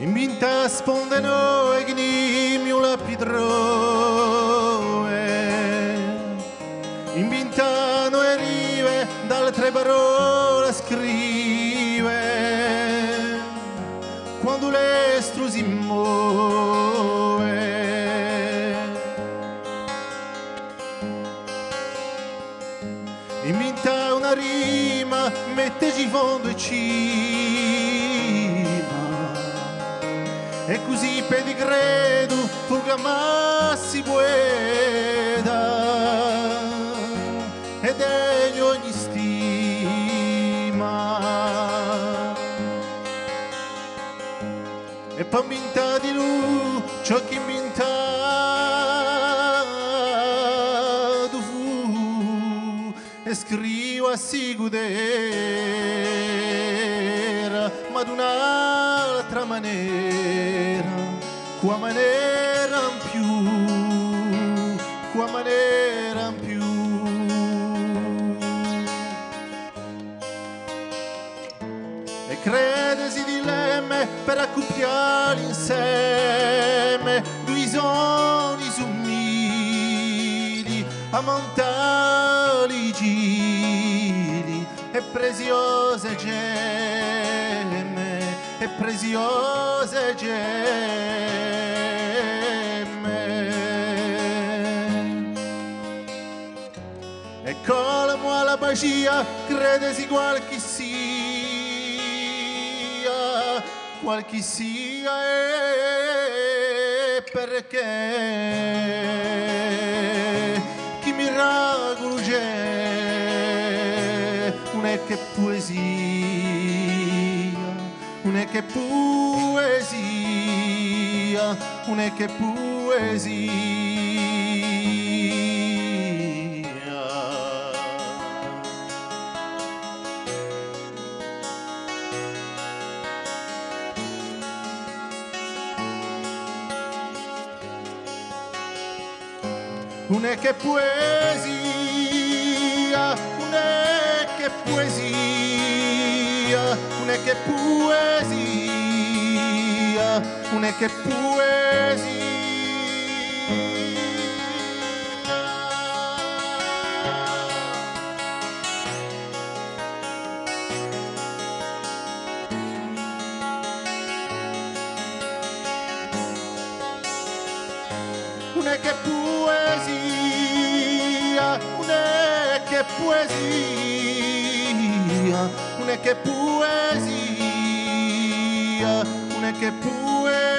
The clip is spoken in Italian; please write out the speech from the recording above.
in vinta spondeno e gnimio la pidroe, in vinta no e rive d'altre parole scrive, quando l'estro si muove. In vinta una rima, metteci fondo e cima, e così per di credo fuga ma si pueda, ed è ogni stima. E poi vinta di lui ciò che vinta e scrivo a sigudera, ma d'un'altra maniera, qua maniera in più, qua maniera in più. E credesi di lemme per accoppiarli insieme, due soni sommili, a montali giri, e preziose gemme, e preziose gemme. E colmo alla magia, credesi qualche sia e perché chi miracolo c'è, non è che poesia, non è che poesia, non è che poesia. Non è che poesia, non è che poesia, non è che poesia, non è che poesia. Non è che poesia, non è che poesia, non è che poesia, non è che poesia.